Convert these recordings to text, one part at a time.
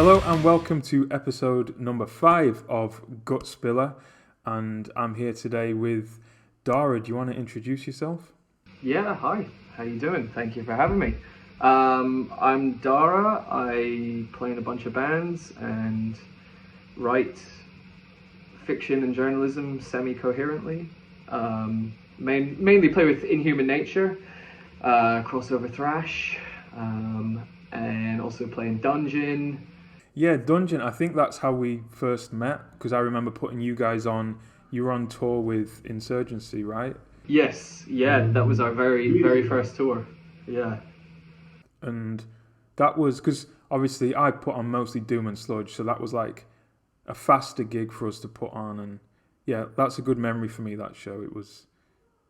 Hello and welcome to episode number 5 of Gut Spiller, and I'm here today with Daragh. Do you want to introduce yourself? Yeah, hi. How you doing? Thank you for having me. I'm Daragh. I play in a bunch of bands and write fiction and journalism semi-coherently. Mainly play with Inhuman Nature, crossover thrash, and also play in Dungeon. Yeah, Dungeon. I think that's how we first met, because I remember putting you guys on. You were on tour with Insurgency, right? Yes, yeah, that was our very first tour. Yeah. And that was because obviously I put on mostly Doom and Sludge, so that was like a faster gig for us to put on. And yeah, that's a good memory for me, that show. It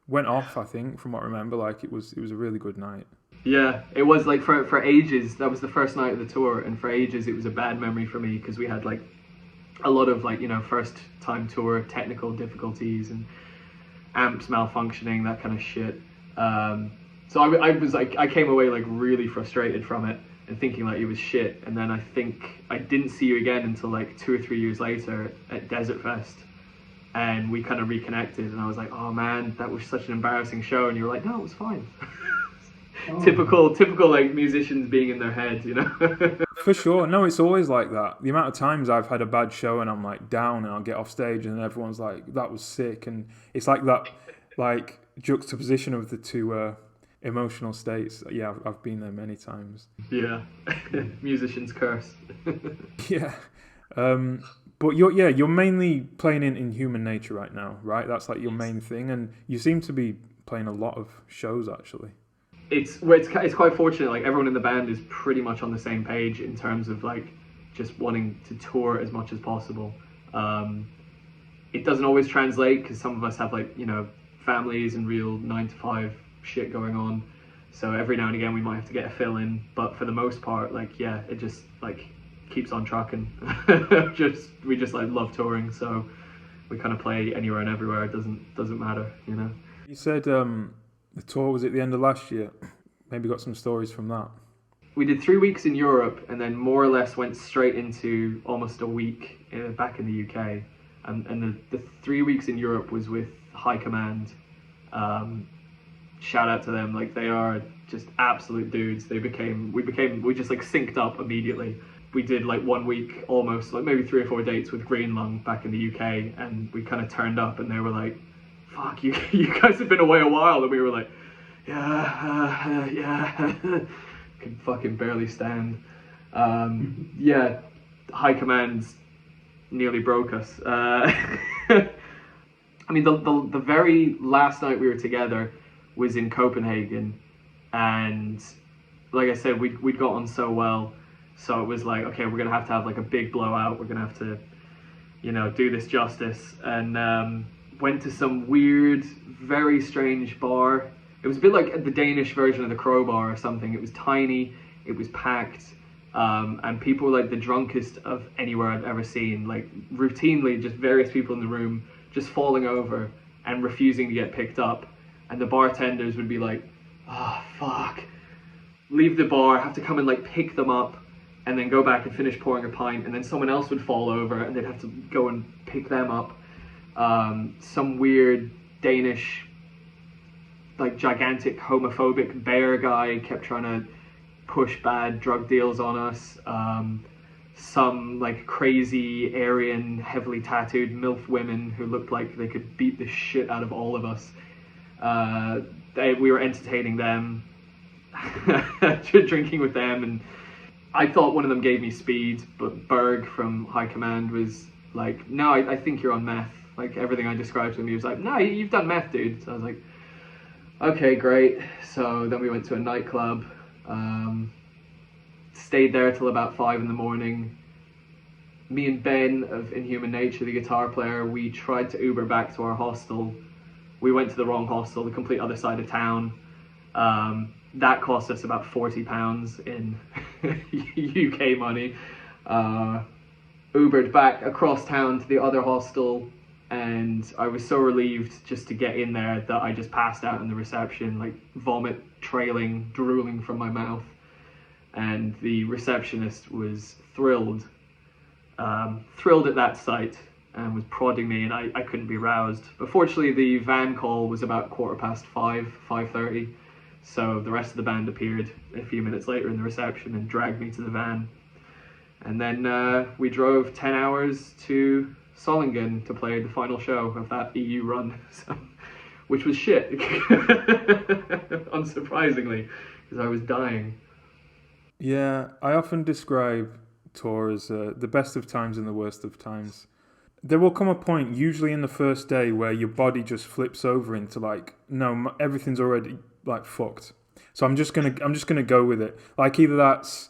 went off, I think, from what I remember. Like it was a really good night. Yeah, it was like for ages, that was the first night of the tour, and for ages it was a bad memory for me because we had like a lot of like, first time tour technical difficulties and amps malfunctioning, that kind of shit. So I was like, I came away like really frustrated from it and thinking like it was shit, and then I think I didn't see you again until like 2 or 3 years later at Desert Fest, and we kind of reconnected, and I was like, oh man, that was such an embarrassing show, and you were like, no, it was fine. Oh. Typical like musicians being in their head, For sure. No, it's always like that. The amount of times I've had a bad show and I'm like down and I'll get off stage and everyone's like, that was sick. And it's like that like juxtaposition of the two emotional states. Yeah, I've been there many times. Yeah. Musician's curse. Yeah. But you're mainly playing in Inhuman Nature right now, right? That's like your main thing, and you seem to be playing a lot of shows actually. It's quite fortunate. Like everyone in the band is pretty much on the same page in terms of like just wanting to tour as much as possible. It doesn't always translate because some of us have like families and real 9-to-5 shit going on. So every now and again we might have to get a fill in. But for the most part, like it just like keeps on trucking. we just like love touring, so we kind of play anywhere and everywhere. It doesn't matter, You said the tour was at the end of last year. Maybe got some stories from that. We did 3 weeks in Europe and then more or less went straight into almost a week back in the UK. And the 3 weeks in Europe was with High Command. Shout out to them. Like they are just absolute dudes. We just like synced up immediately. We did like 1 week almost, like maybe 3 or 4 dates with Green Lung back in the UK, and we kind of turned up and they were like, fuck, you guys have been away a while, and we were like, yeah, could fucking barely stand. Yeah, High Command's nearly broke us. I mean, the very last night we were together was in Copenhagen, and like I said, we'd got on so well, so it was like, okay, we're gonna have like a big blowout. We're gonna have to, do this justice, and went to some weird, very strange bar. It was a bit like the Danish version of the Crowbar or something. It was tiny, it was packed, and people were like the drunkest of anywhere I've ever seen. Like routinely, just various people in the room just falling over and refusing to get picked up. And the bartenders would be like, oh, fuck. Leave the bar, have to come and like pick them up, and then go back and finish pouring a pint, and then someone else would fall over and they'd have to go and pick them up. Some weird Danish, like gigantic homophobic bear guy kept trying to push bad drug deals on us. Some like crazy Aryan, heavily tattooed MILF women who looked like they could beat the shit out of all of us. We were entertaining them, drinking with them, and I thought one of them gave me speed, but Berg from High Command was like, no, I think you're on meth. Like everything I described to him, he was like, no, you've done meth, dude. So I was like, okay, great. So then we went to a nightclub, stayed there till about 5 a.m. Me and Ben of Inhuman Nature, the guitar player, we tried to Uber back to our hostel. We went to the wrong hostel, the complete other side of town. That cost us about £40 in UK money. Ubered back across town to the other hostel, and I was so relieved just to get in there that I just passed out in the reception, like vomit trailing, drooling from my mouth. and the receptionist was thrilled at that sight, and was prodding me, and I couldn't be roused. But fortunately, the van call was about 5:30, so the rest of the band appeared a few minutes later in the reception and dragged me to the van. And then we drove 10 hours to Solingen to play the final show of that EU run, so, which was shit, unsurprisingly, because I was dying. Yeah, I often describe tour as the best of times and the worst of times. There will come a point, usually in the first day, where your body just flips over into like, no, everything's already like fucked. So I'm just gonna go with it. Like either that's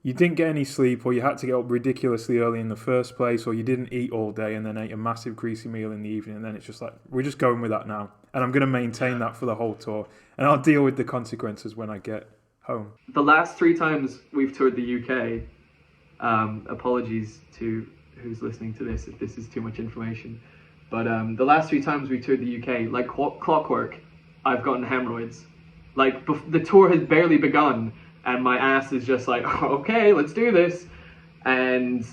you didn't get any sleep, or you had to get up ridiculously early in the first place, or you didn't eat all day and then ate a massive greasy meal in the evening, and then it's just like, we're just going with that now. And I'm going to maintain that for the whole tour. And I'll deal with the consequences when I get home. The last 3 times we've toured the UK, apologies to who's listening to this if this is too much information, but the last 3 times we toured the UK, like clockwork, I've gotten hemorrhoids. Like, the tour has barely begun, and my ass is just like, okay, let's do this. And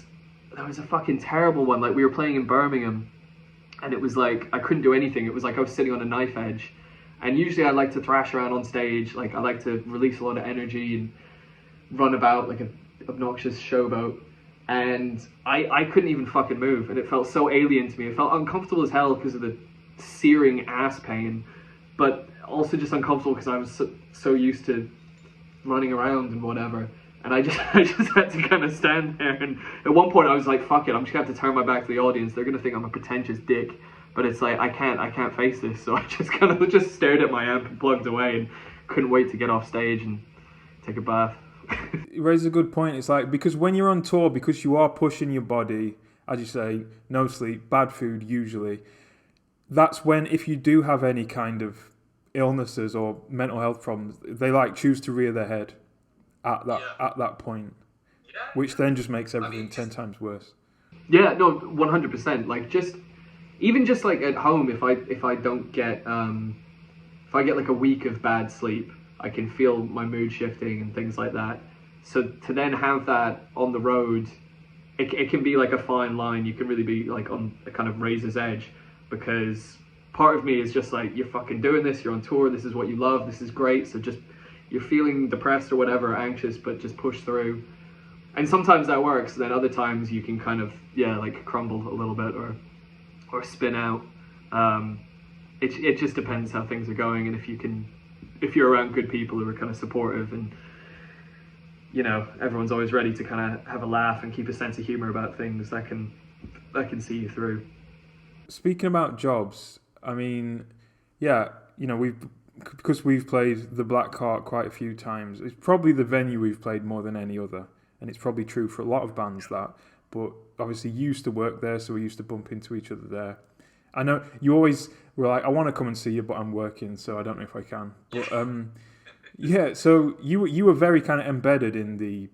that was a fucking terrible one. Like, we were playing in Birmingham, and it was like, I couldn't do anything. It was like I was sitting on a knife edge. And usually I like to thrash around on stage. Like, I like to release a lot of energy and run about like an obnoxious showboat. And I couldn't even fucking move. And it felt so alien to me. It felt uncomfortable as hell because of the searing ass pain. But also just uncomfortable because I was so used to running around and whatever, and I just had to kind of stand there. And at one point I was like, fuck it, I'm just gonna have to turn my back to the audience. They're gonna think I'm a pretentious dick, but it's like I can't face this. So I just kind of just stared at my amp and plugged away and couldn't wait to get off stage and take a bath. You raise a good point. It's like, because when you're on tour, because you are pushing your body, as you say, no sleep, bad food usually, that's when, if you do have any kind of illnesses or mental health problems, they like choose to rear their head at that point, which then just makes everything 10 times worse. Yeah, no, 100%. Like, just like at home, if I don't get if I get like a week of bad sleep, I can feel my mood shifting and things like that. So to then have that on the road, it can be like a fine line. You can really be like on a kind of razor's edge, because part of me is just like, you're fucking doing this, you're on tour, this is what you love, this is great, so just, you're feeling depressed or whatever, anxious, but just push through. And sometimes that works, then other times you can kind of, like crumble a little bit or spin out. It just depends how things are going, and if you're around good people who are kind of supportive, and everyone's always ready to kind of have a laugh and keep a sense of humor about things, that can see you through. Speaking about jobs, I mean, because we've played the Black Cart quite a few times, it's probably the venue we've played more than any other, and it's probably true for a lot of bands that, but obviously you used to work there, so we used to bump into each other there. I know you always were like, I want to come and see you, but I'm working, so I don't know if I can. But so you were very kind of embedded in the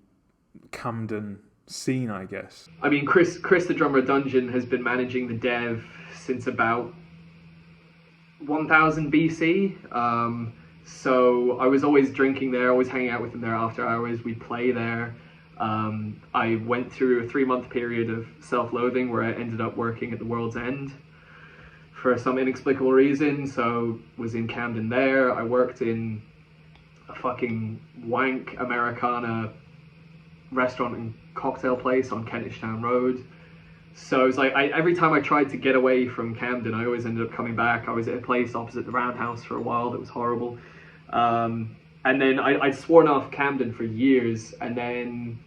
Camden scene, I guess. I mean, Chris the drummer Dungeon has been managing the Dev since about 1000 BC. So I was always drinking there, always hanging out with him there after hours. We'd play there. I went through a 3-month period of self-loathing where I ended up working at the World's End for some inexplicable reason. So was in Camden there. I worked in a fucking wank Americana restaurant and cocktail place on Kentish Town Road. So it was like, every time I tried to get away from Camden, I always ended up coming back. I was at a place opposite the Roundhouse for a while that was horrible. And then I'd sworn off Camden for years, and then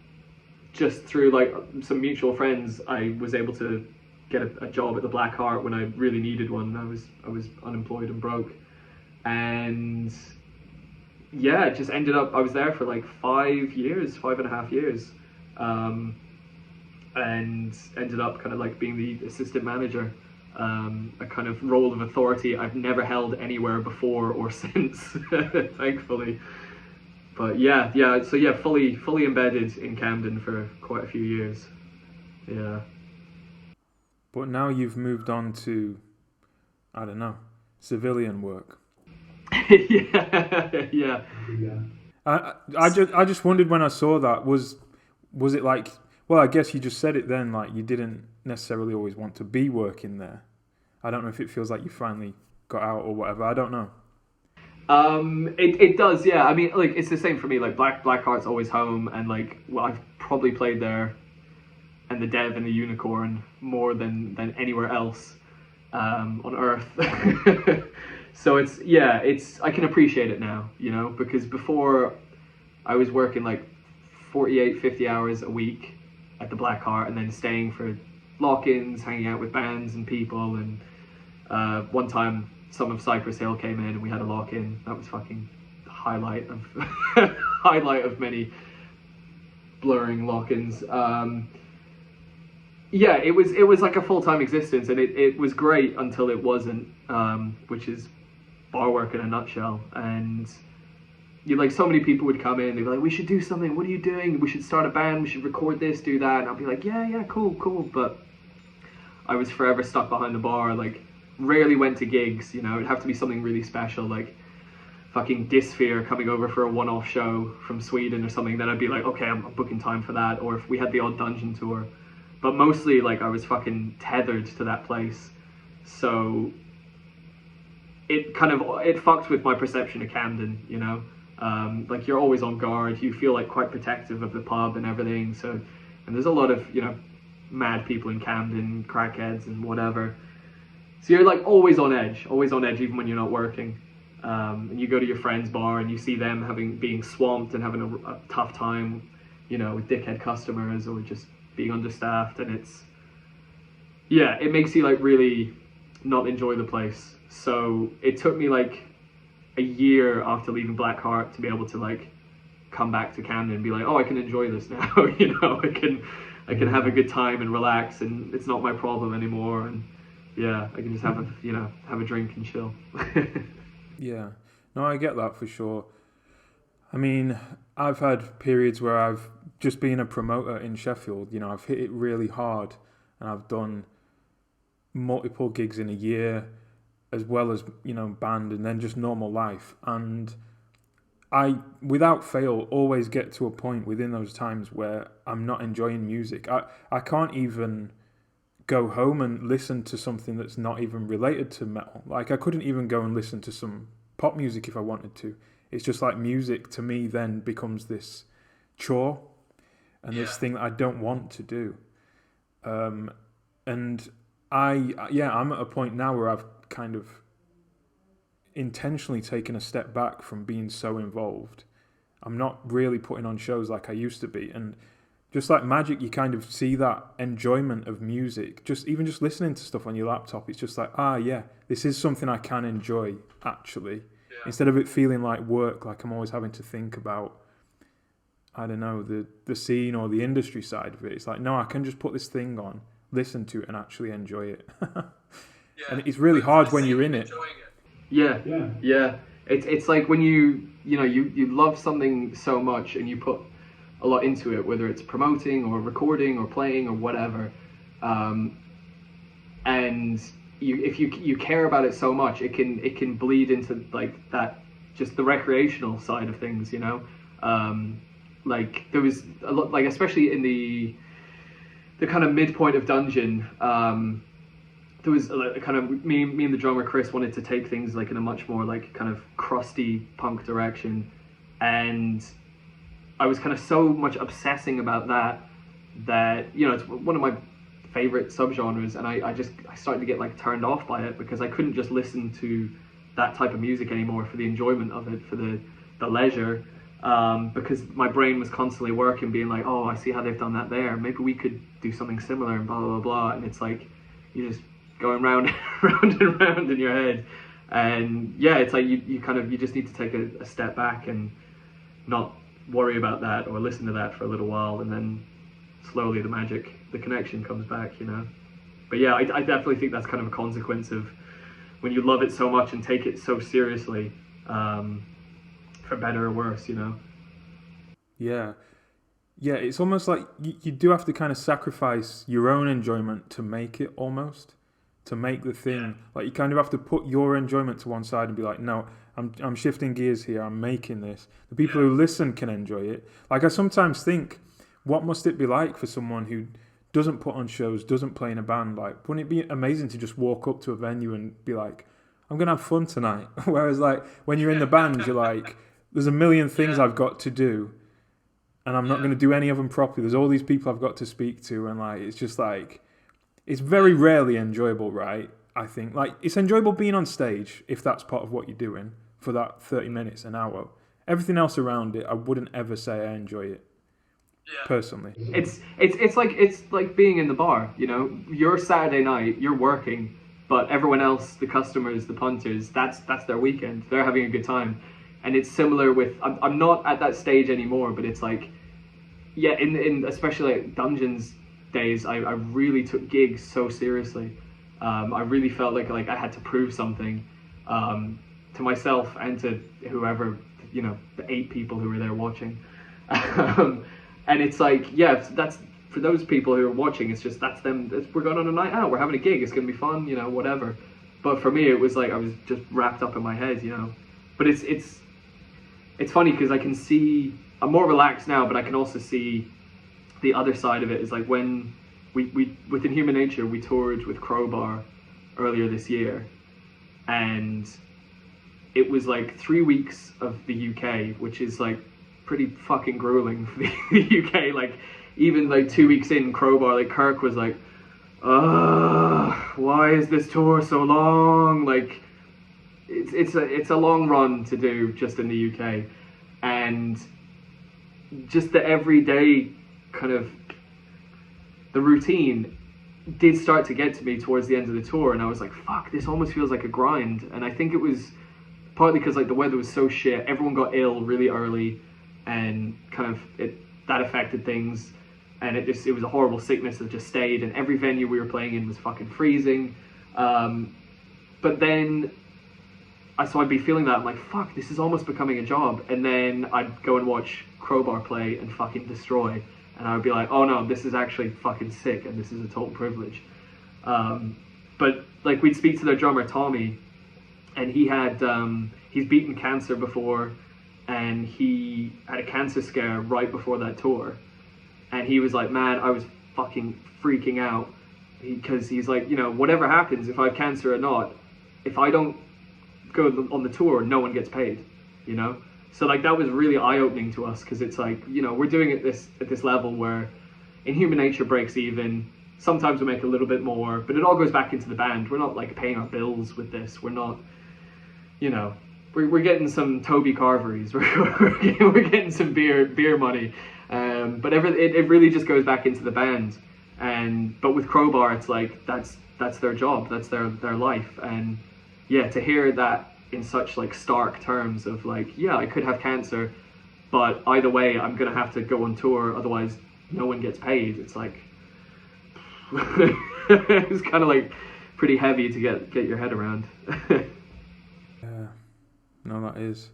just through like some mutual friends, I was able to get a job at the Black Heart when I really needed one. I was unemployed and broke. And yeah, it just ended up, I was there for like 5.5 years. And ended up kind of like being the assistant manager, a kind of role of authority I've never held anywhere before or since, thankfully. But so fully embedded in Camden for quite a few years. Yeah. But now you've moved on to, I don't know, civilian work. Yeah. I just wondered when I saw that, was it like, well, I guess you just said it then, like you didn't necessarily always want to be working there. I don't know if it feels like you finally got out or whatever. I don't know. It does, yeah. I mean, like it's the same for me. Like Blackheart's always home, and like well, I've probably played there and the Dev and the Unicorn more than anywhere else on Earth. So it's I can appreciate it now, because before I was working like 48, 50 hours a week at the Blackheart, and then staying for lock-ins, hanging out with bands and people, and one time some of Cypress Hill came in and we had a lock-in. That was fucking the highlight of highlight of many blurring lock-ins. Yeah, it was like a full-time existence, and it was great until it wasn't, which is bar work in a nutshell. And so many people would come in, they'd be like, we should do something, what are you doing? We should start a band, we should record this, do that. And I'll be like, yeah, cool. But I was forever stuck behind the bar, like rarely went to gigs, it'd have to be something really special, like fucking Dysphere coming over for a one-off show from Sweden or something, then I'd be like, okay, I'm booking time for that. Or if we had the odd dungeon tour. But mostly, like, I was fucking tethered to that place. So it fucked with my perception of Camden, like you're always on guard, you feel like quite protective of the pub and everything. So, and there's a lot of, mad people in Camden, crackheads and whatever. So you're like always on edge even when you're not working. And you go to your friend's bar and you see them being swamped and having a tough time, with dickhead customers or just being understaffed, and it makes you like really not enjoy the place. So it took me like a year after leaving Blackheart to be able to like come back to Camden and be like, oh, I can enjoy this now. I can have a good time and relax, and it's not my problem anymore. And yeah, I can just have a drink and chill. Yeah, no, I get that for sure. I mean, I've had periods where I've just been a promoter in Sheffield. I've hit it really hard, and I've done multiple gigs in a year, as well as band, and then just normal life. And I, without fail, always get to a point within those times where I'm not enjoying music. I can't even go home and listen to something that's not even related to metal. Like, I couldn't even go and listen to some pop music if I wanted to. It's just like music to me then becomes this chore and this thing that I don't want to do. And I'm at a point now where I've kind of intentionally taken a step back from being so involved. I'm not really putting on shows like I used to be. And just like magic, you kind of see that enjoyment of music. Just listening to stuff on your laptop, it's just like, this is something I can enjoy, actually. Yeah. Instead of it feeling like work, like I'm always having to think about, I don't know, the scene or the industry side of it. It's like, no, I can just put this thing on, listen to it, and actually enjoy it. And it's really hard when you're in it. Yeah. It's like when you love something so much and you put a lot into it, whether it's promoting or recording or playing or whatever, and if you care about it so much, it can bleed into like that, just the recreational side of things, like there was a lot, like especially in the kind of midpoint of Dungeon, there was a kind of me and the drummer Chris wanted to take things like in a much more like kind of crusty punk direction, and I was kind of so much obsessing about that it's one of my favorite subgenres, and I started to get like turned off by it because I couldn't just listen to that type of music anymore for the enjoyment of it, for the leisure, because my brain was constantly working, being like, oh, I see how they've done that there, maybe we could do something similar, and blah blah blah. And it's like you're just going round and round in your head, and it's like you just need to take a step back and not worry about that or listen to that for a little while, and then slowly the connection comes back, But yeah, I definitely think that's kind of a consequence of when you love it so much and take it so seriously, for better or worse, Yeah, it's almost like you do have to kind of sacrifice your own enjoyment to make the thing. Like you kind of have to put your enjoyment to one side and be like, no, I'm shifting gears here. I'm making this. The people who listen can enjoy it. Like I sometimes think, what must it be like for someone who doesn't put on shows, doesn't play in a band? Like, wouldn't it be amazing to just walk up to a venue and be like, I'm gonna have fun tonight? Whereas like when you're in the band, you're like, there's a million things I've got to do, and I'm not going to do any of them properly. There's all these people I've got to speak to, and like it's just like, it's very rarely enjoyable, right? I think like it's enjoyable being on stage if that's part of what you're doing for that 30 minutes, an hour. Everything else around it, I wouldn't ever say I enjoy it personally. It's like being in the bar. You know, your Saturday night, you're working, but everyone else, the customers, the punters, that's their weekend. They're having a good time. And it's similar with, I'm not at that stage anymore, but it's like, yeah, in especially like Dungeons days, I really took gigs so seriously. I really felt like I had to prove something to myself and to whoever, you know, the 8 people who were there watching. And it's like, yeah, that's for those people who are watching, it's just, that's them, we're going on a night out, we're having a gig, it's going to be fun, you know, whatever. But for me, it was like, I was just wrapped up in my head, you know. But it's funny because I can see, I'm more relaxed now, but I can also see the other side of it is like when we with Inhuman Nature, we toured with Crowbar earlier this year, and it was like 3 weeks of the UK, which is like pretty fucking grueling for the UK. Like even like 2 weeks in Crowbar, like Kirk was like, why is this tour so long? Like it's a long run to do just in the UK, and just the everyday kind of the routine did start to get to me towards the end of the tour, and I was like, fuck, this almost feels like a grind. And I think it was partly because like the weather was so shit, everyone got ill really early, and kind of that affected things, and it was a horrible sickness that just stayed, and every venue we were playing in was fucking freezing. But then so I'd be feeling that, I'm like, fuck, this is almost becoming a job. And then I'd go and watch Crowbar play and fucking destroy, and I would be like, oh no, this is actually fucking sick, and this is a total privilege. But like we'd speak to their drummer Tommy, and he had he's beaten cancer before, and he had a cancer scare right before that tour, and he was like, man, I was fucking freaking out, because he's like, you know, whatever happens, if I have cancer or not, if I don't go on the tour, no one gets paid, you know. So like that was really eye-opening to us, because it's like, you know, we're doing it at this level where Inhuman Nature breaks even, sometimes we make a little bit more, but it all goes back into the band. We're not like paying our bills with this, we're not, you know, we're getting some Toby Carveries, we're getting some beer money, but it really just goes back into the band. But with Crowbar, it's like that's their job, that's their life. And yeah, to hear that in such like stark terms of like, yeah, I could have cancer, but either way I'm gonna have to go on tour, otherwise no one gets paid. It's like it's kind of like pretty heavy to get your head around. Yeah, no, that is.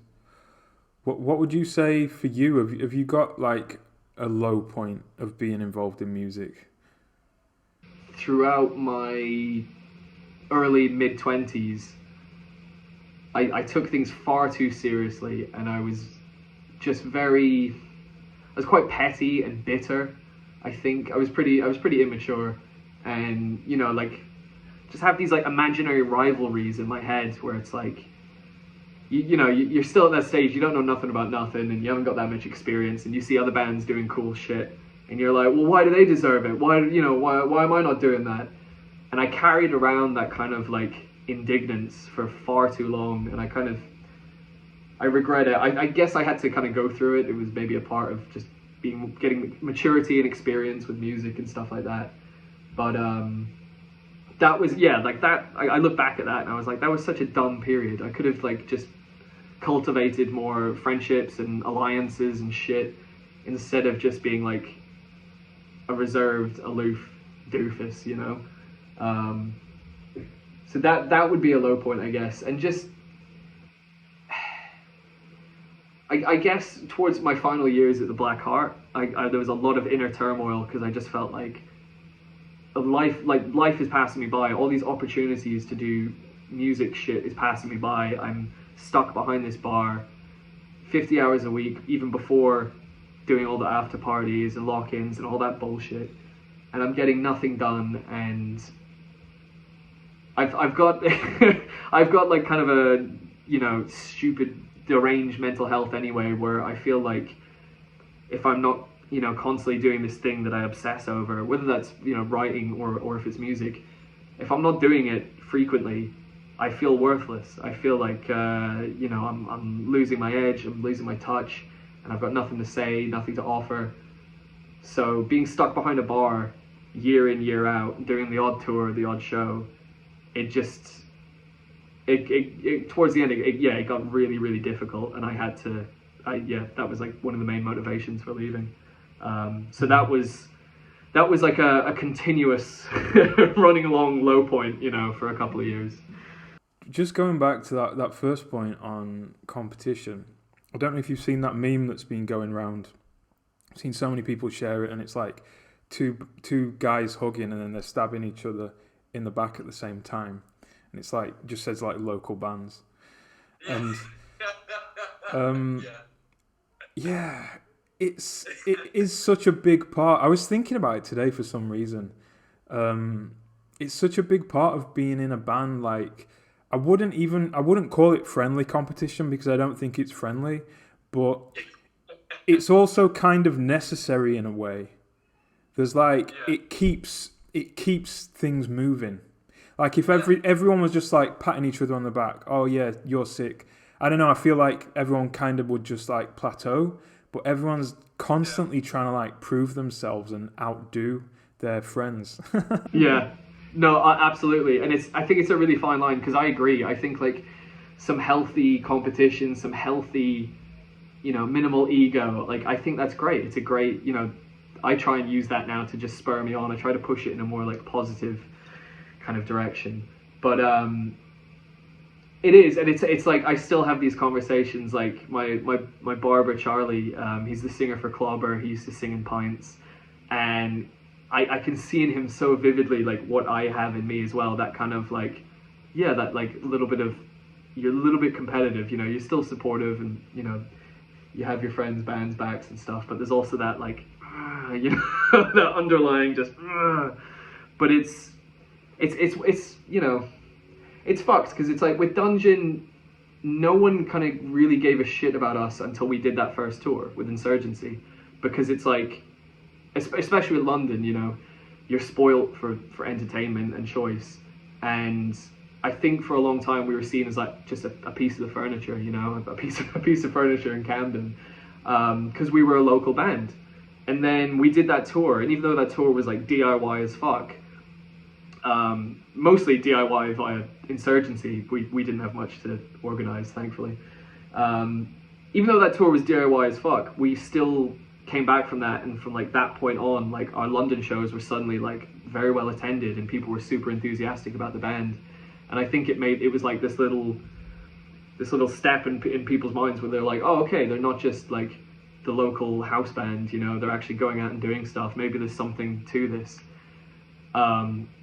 What would you say for you? Have you got like a low point of being involved in music? Throughout my early mid-20s, I took things far too seriously, and I was quite petty and bitter. I think I was pretty immature, and you know, like just have these like imaginary rivalries in my head where it's like, you know, you're still at that stage, you don't know nothing about nothing, and you haven't got that much experience, and you see other bands doing cool shit, and you're like, well, why do they deserve it? Why am I not doing that? And I carried around that kind of like indignance for far too long, and I regret it. I guess I had to kind of go through it. It was maybe a part of just getting maturity and experience with music and stuff like that. But that was, yeah, like that, I look back at that and I was like, that was such a dumb period. I could have like just cultivated more friendships and alliances and shit, instead of just being like a reserved, aloof doofus, you know. So that would be a low point, I guess. And just, I guess towards my final years at the Black Heart, there was a lot of inner turmoil, because I just felt like life is passing me by. All these opportunities to do music shit is passing me by. I'm stuck behind this bar 50 hours a week, even before doing all the after parties and lock-ins and all that bullshit, and I'm getting nothing done, and I've got I've got like kind of a, you know, stupid deranged mental health anyway, where I feel like if I'm not, you know, constantly doing this thing that I obsess over, whether that's, you know, writing or if it's music, if I'm not doing it frequently, I feel worthless. I feel like you know, I'm losing my edge, I'm losing my touch, and I've got nothing to say, nothing to offer. So being stuck behind a bar year in, year out, doing the odd tour, the odd show, it just it towards the end it got really, really difficult, and I had to that was like one of the main motivations for leaving. So that was like a continuous running along low point, you know, for a couple of years. Just going back to that first point on competition, I don't know if you've seen that meme that's been going around. I've seen so many people share it, and it's like two guys hugging, and then they're stabbing each other in the back at the same time, and it's like, just says like local bands, and yeah, it is such a big part. I was thinking about it today for some reason. It's such a big part of being in a band. Like, I wouldn't call it friendly competition, because I don't think it's friendly, but it's also kind of necessary in a way. There's like, it keeps things moving. Like, if everyone was just like patting each other on the back, oh yeah, you're sick, I don't know, I feel like everyone kind of would just like plateau, but everyone's constantly trying to like prove themselves and outdo their friends. Yeah. No, absolutely. And I think it's a really fine line, because I agree. I think like some healthy competition, some healthy, you know, minimal ego, like, I think that's great. It's a great, you know, I try and use that now to just spur me on. I try to push it in a more like positive kind of direction. But it is, and it's like, I still have these conversations. Like my barber Charlie, he's the singer for Clobber. He used to sing in Pints, and I can see in him so vividly like what I have in me as well. That kind of like, yeah, that like little bit of, you're a little bit competitive. You know, you're still supportive, and you know, you have your friends' bands' backs and stuff. But there's also that like, you know, that underlying just. But it's you know, it's fucked, because it's like with Dungeon, no one kind of really gave a shit about us until we did that first tour with Insurgency, because it's like, especially with London, you know, you're spoilt for entertainment and choice, and I think for a long time we were seen as like just a piece of the furniture, you know, a piece of furniture in Camden, because we were a local band. And then we did that tour, and even though that tour was like DIY as fuck, mostly DIY via Insurgency, we didn't have much to organize, thankfully. Even though that tour was DIY as fuck, we still came back from that, and from like that point on, like our London shows were suddenly like very well attended, and people were super enthusiastic about the band. And I think it was like this little step in people's minds where they're like, oh, okay, they're not just like the local house band, you know, they're actually going out and doing stuff. Maybe there's something to this.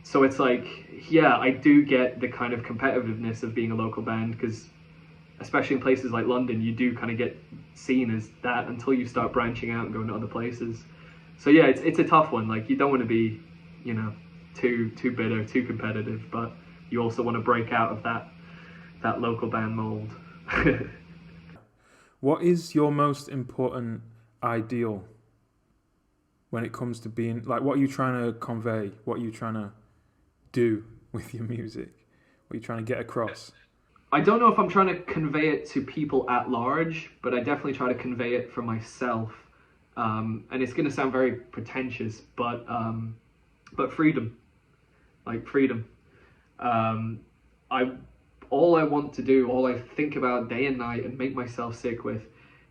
So it's like, yeah, I do get the kind of competitiveness of being a local band, because especially in places like London, you do kind of get seen as that until you start branching out and going to other places. So yeah, it's a tough one. Like, you don't want to be, you know, too bitter, too competitive, but you also want to break out of that local band mold. What is your most important ideal when it comes to being, like, what are you trying to convey? What are you trying to do with your music? What are you trying to get across? I don't know if I'm trying to convey it to people at large, but I definitely try to convey it for myself. And it's going to sound very pretentious, but freedom, like freedom. All I want to do, all I think about day and night and make myself sick with,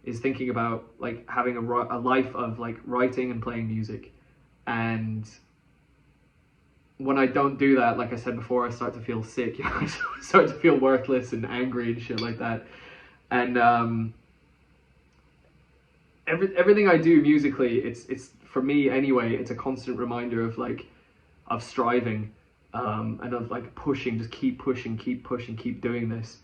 is thinking about like having a life of like writing and playing music. And when I don't do that, like I said before, I start to feel sick. You know, I start to feel worthless and angry and shit like that. And everything I do musically, it's for me anyway, it's a constant reminder of striving, and of like pushing, just keep pushing, keep doing this,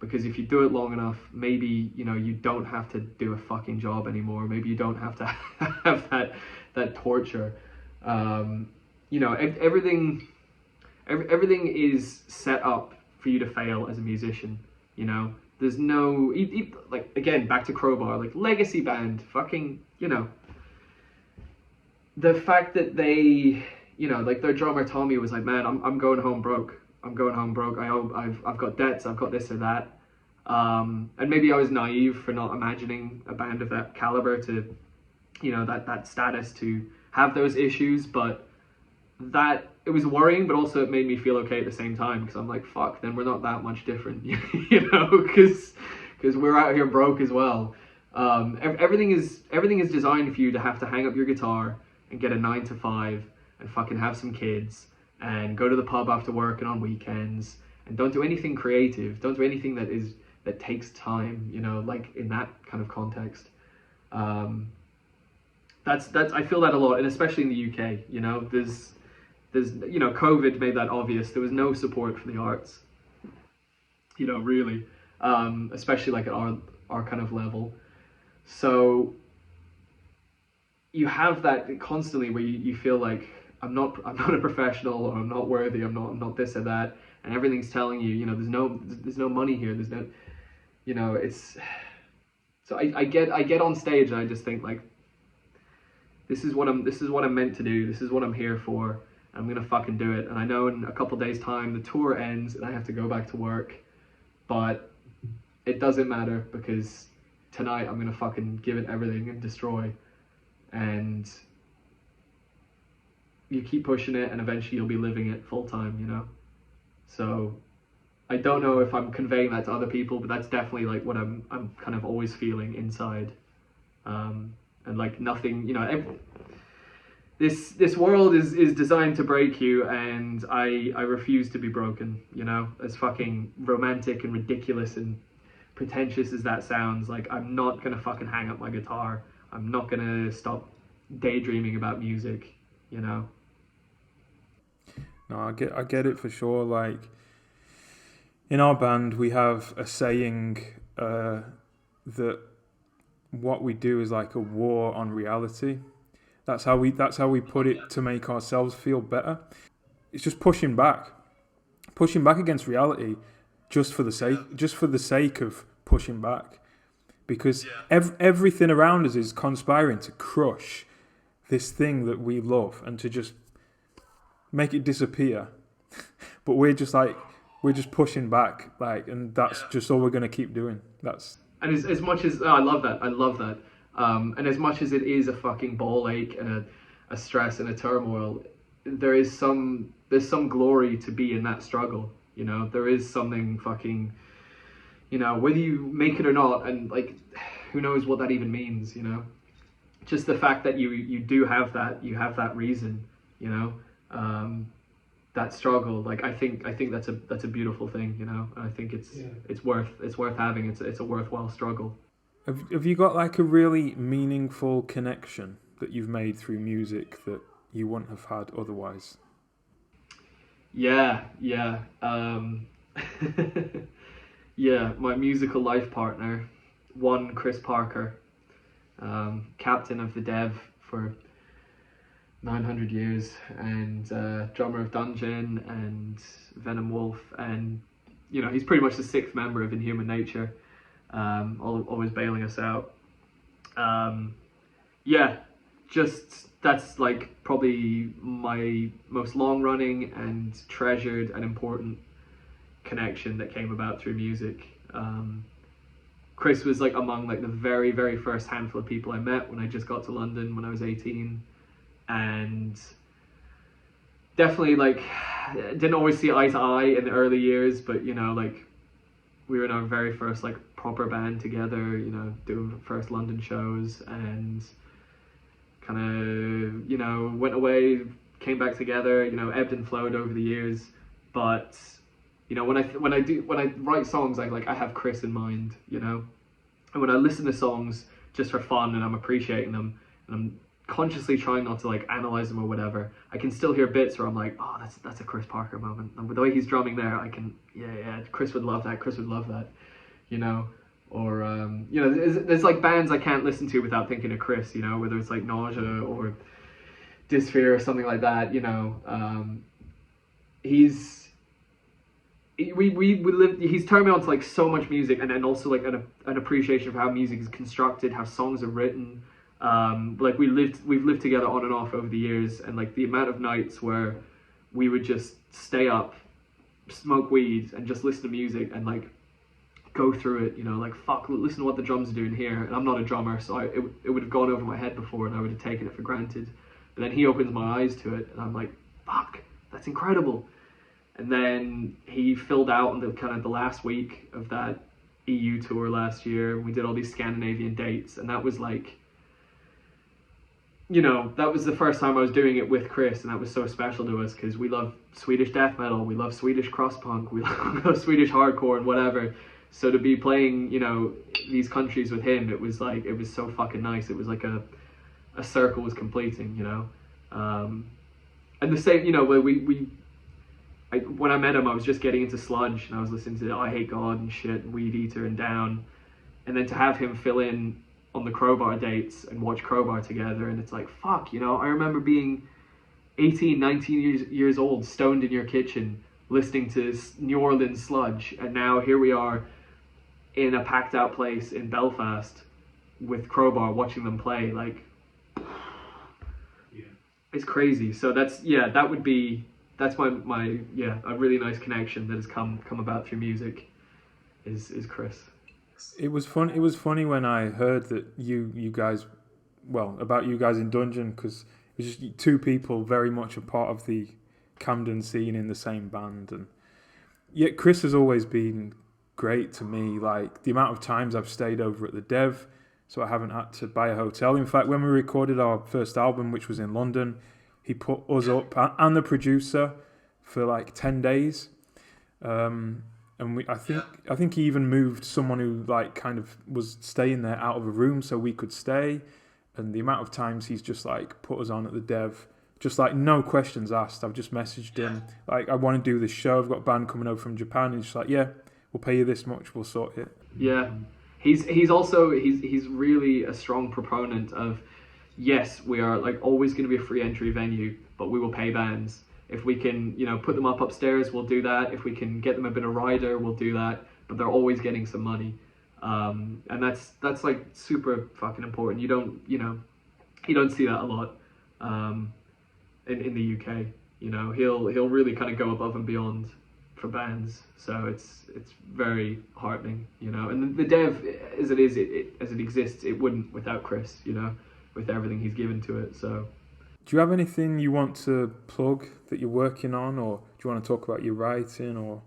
because if you do it long enough, maybe, you know, you don't have to do a fucking job anymore. Maybe you don't have to have that torture. You know, everything is set up for you to fail as a musician. You know, there's no, like, again, back to Crowbar, like, legacy band, fucking, you know, the fact that they, you know, like, their drummer Tommy was like, man, I'm going home broke. I'm going home broke. I've got debts. I've got this or that. And maybe I was naive for not imagining a band of that caliber to, you know, that status to have those issues. But that, it was worrying, but also it made me feel okay at the same time, because I'm like, fuck, then we're not that much different, you know, because we're out here broke as well. Everything is designed for you to have to hang up your guitar and get a 9 to 5 and fucking have some kids and go to the pub after work and on weekends, and don't do anything creative. Don't do anything that takes time, you know, like in that kind of context. That's I feel that a lot, and especially in the UK, you know, there's you know, COVID made that obvious. There was no support for the arts, you know, really, especially like at our kind of level. So you have that constantly where you feel like, I'm not a professional, or I'm not worthy, I'm not this or that, and everything's telling you, you know, there's no money here, there's no, you know, it's, so I get on stage and I just think, like, this is what I'm meant to do, this is what I'm here for, I'm gonna fucking do it. And I know in a couple days time the tour ends and I have to go back to work, but it doesn't matter, because tonight I'm gonna fucking give it everything and destroy. And you keep pushing it, and eventually you'll be living it full time, you know. So I don't know if I'm conveying that to other people, but that's definitely like what I'm kind of always feeling inside. And like, nothing, you know, this world is designed to break you, and I refuse to be broken, you know. As fucking romantic and ridiculous and pretentious as that sounds, like, I'm not gonna fucking hang up my guitar. I'm not gonna stop daydreaming about music, you know. No, I get it for sure. Like, in our band, we have a saying that what we do is like a war on reality. That's how we put it, to make ourselves feel better. It's just pushing back against reality, just for the sake of pushing back, because everything around us is conspiring to crush this thing that we love and to just make it disappear. But we're just pushing back, like, and that's just all we're gonna keep doing. And as much as I love that. And as much as it is a fucking ball ache and a stress and a turmoil, there's some glory to be in that struggle, you know. There is something fucking, you know, whether you make it or not, and like, who knows what that even means, you know. Just the fact that you do have that, you have that reason, you know, that struggle. Like, I think that's a beautiful thing, you know. And I think it's worth having. It's a worthwhile struggle. Have you got like a really meaningful connection that you've made through music that you wouldn't have had otherwise? Yeah. Yeah, my musical life partner, one Chris Parker, captain of the Dev for 900 years, and drummer of Dungeon and Venom Wolf, and, you know, he's pretty much the 6th member of Inhuman Nature, always bailing us out. Yeah, just, that's like probably my most long running and treasured and important connection that came about through music. Chris was like among like the very, very first handful of people I met when I just got to London when I was 18, and definitely like didn't always see eye to eye in the early years, but, you know, like, we were in our very first like proper band together, you know, doing first London shows, and kind of, you know, went away, came back together, you know, ebbed and flowed over the years. But, you know, when I write songs, I have Chris in mind, you know. And when I listen to songs just for fun and I'm appreciating them and I'm consciously trying not to like analyze them or whatever, I can still hear bits where I'm like, oh, that's a Chris Parker moment. And with the way he's drumming there, I can, yeah, Chris would love that. Chris would love that, you know. Or you know, there's like bands I can't listen to without thinking of Chris, you know, whether it's like Nausea or Dysphere or something like that, you know. He's he's turned me on to like so much music, and also like an appreciation of how music is constructed, how songs are written. Like we've lived together on and off over the years, and like the amount of nights where we would just stay up, smoke weed, and just listen to music and like go through it, you know, like fuck, listen to what the drums are doing here. And I'm not a drummer, so it would have gone over my head before, and I would have taken it for granted. But then he opens my eyes to it, and I'm like, fuck, that's incredible. And then he filled out in the kind of the last week of that EU tour last year. We did all these Scandinavian dates, and that was like, you know, that was the first time I was doing it with Chris, and that was so special to us because we love Swedish death metal, we love Swedish cross punk, we love Swedish hardcore and whatever. So to be playing, you know, these countries with him, it was like, it was so fucking nice. It was like a circle was completing, you know. And the same, you know, where when I met him, I was just getting into sludge, and I was listening to I Hate God and shit, and Weed Eater and Down. And then to have him fill in on the Crowbar dates and watch Crowbar together, and it's like, fuck, you know, I remember being 18, 19 years old, stoned in your kitchen, listening to New Orleans sludge, and now here we are in a packed out place in Belfast with Crowbar watching them play. Like, yeah, it's crazy. So that's my a really nice connection that has come about through music is Chris. It was funny when I heard that you guys, well, about you guys in Dungeon, because it was just two people very much a part of the Camden scene in the same band. And yet Chris has always been great to me. Like the amount of times I've stayed over at the Dev, so I haven't had to buy a hotel. In fact, when we recorded our first album, which was in London, he put us up and the producer for like 10 days. And I think he even moved someone who like kind of was staying there out of a room so we could stay. And the amount of times he's just like put us on at the Dev, just like no questions asked. I've just messaged him like, I want to do this show. I've got a band coming over from Japan. And he's just like, yeah, we'll pay you this much. We'll sort it. Yeah, he's also really a strong proponent of, yes, we are like always going to be a free entry venue, but we will pay bands. If we can, you know, put them up upstairs, we'll do that. If we can get them a bit of rider, we'll do that. But they're always getting some money, and that's like super fucking important. You don't see that a lot in the UK. You know, he'll really kind of go above and beyond for bands. So it's very heartening, you know. And the Dev, as it exists, it wouldn't without Chris, you know, with everything he's given to it. So. Do you have anything you want to plug that you're working on, or do you want to talk about your writing, or?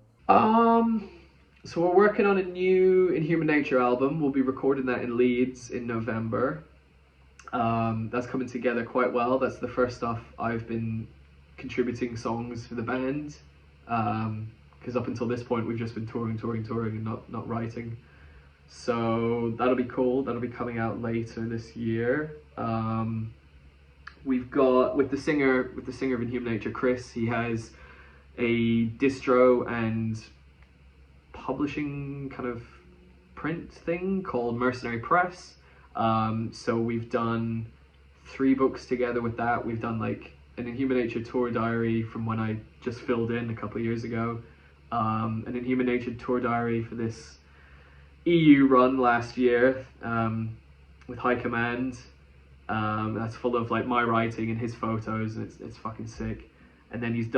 So we're working on a new Inhuman Nature album. We'll be recording that in Leeds in November. That's coming together quite well. That's the first stuff I've been contributing songs for the band. Because up until this point we've just been touring and not writing. So that'll be cool. That'll be coming out later this year. We've got with the singer of Inhuman Nature, Chris. He has a distro and publishing kind of print thing called Mercenary Press. So we've done 3 books together with that. We've done like an Inhuman Nature tour diary from when I just filled in a couple of years ago. An Inhuman Nature tour diary for this EU run last year with High Command. That's full of like my writing and his photos, and it's fucking sick. And then he's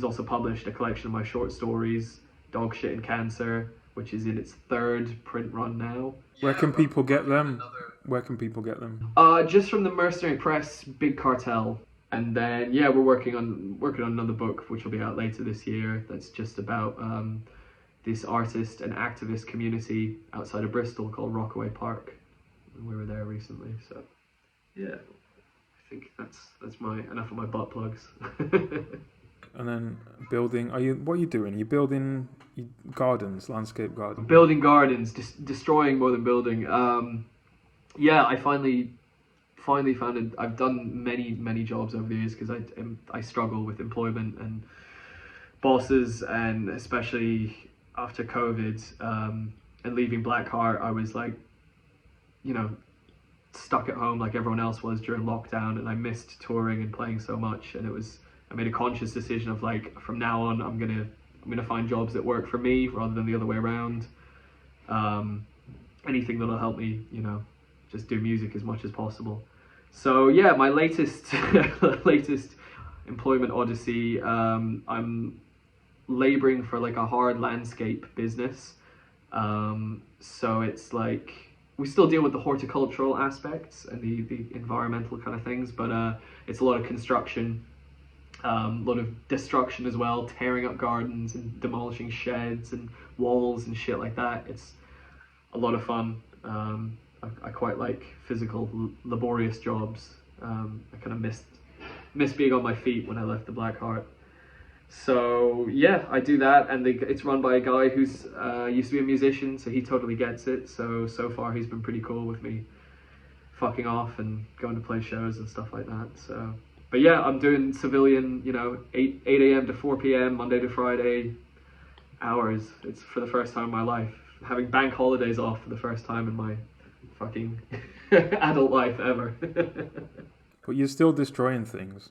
also published a collection of my short stories, Dog Shit and Cancer, which is in its 3rd print run now. Where can people get them? Just from the Mercenary Press, Big Cartel. And then we're working on another book which will be out later this year. That's just about this artist and activist community outside of Bristol called Rockaway Park. We were there recently, so yeah, I think that's enough of my butt plugs. And then building. What are you doing? Are you building gardens, landscape gardens? Building gardens, destroying more than building. I finally finally found it. I've done many jobs over the years because I struggle with employment and bosses, and especially after COVID and leaving Blackheart, I was like, you know, stuck at home like everyone else was during lockdown, and I missed touring and playing so much. And I made a conscious decision of like, from now on, I'm gonna find jobs that work for me rather than the other way around. Anything that'll help me, you know, just do music as much as possible. So yeah, my latest latest employment odyssey. I'm laboring for like a hard landscape business. So it's like, we still deal with the horticultural aspects and the environmental kind of things, but it's a lot of construction, a lot of destruction as well, tearing up gardens and demolishing sheds and walls and shit like that. It's a lot of fun. I quite like physical, laborious jobs. I kind of missed being on my feet when I left the Blackheart. So yeah, I do that, and it's run by a guy who's used to be a musician, so he totally gets it. So far he's been pretty cool with me fucking off and going to play shows and stuff like that. So, but yeah, I'm doing civilian, you know, 8 a.m. to 4 p.m. Monday to Friday hours. It's for the first time in my life, having bank holidays off for the first time in my fucking adult life ever. But you're still destroying things.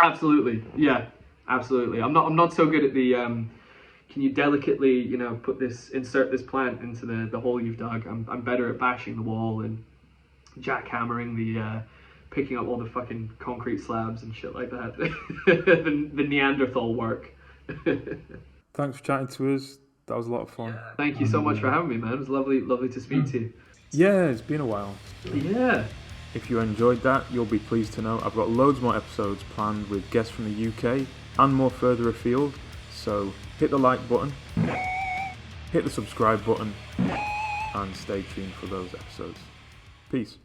Absolutely, yeah. Absolutely. I'm not so good at the can you delicately, you know, insert this plant into the hole you've dug. I'm better at bashing the wall and jackhammering picking up all the fucking concrete slabs and shit like that. the Neanderthal work. Thanks for chatting to us. That was a lot of fun. Thank you so much for having me, man. It was lovely to speak to you. Yeah, it's been a while. Yeah. If you enjoyed that, you'll be pleased to know I've got loads more episodes planned with guests from the UK and more further afield. So hit the like button, hit the subscribe button, and stay tuned for those episodes. Peace.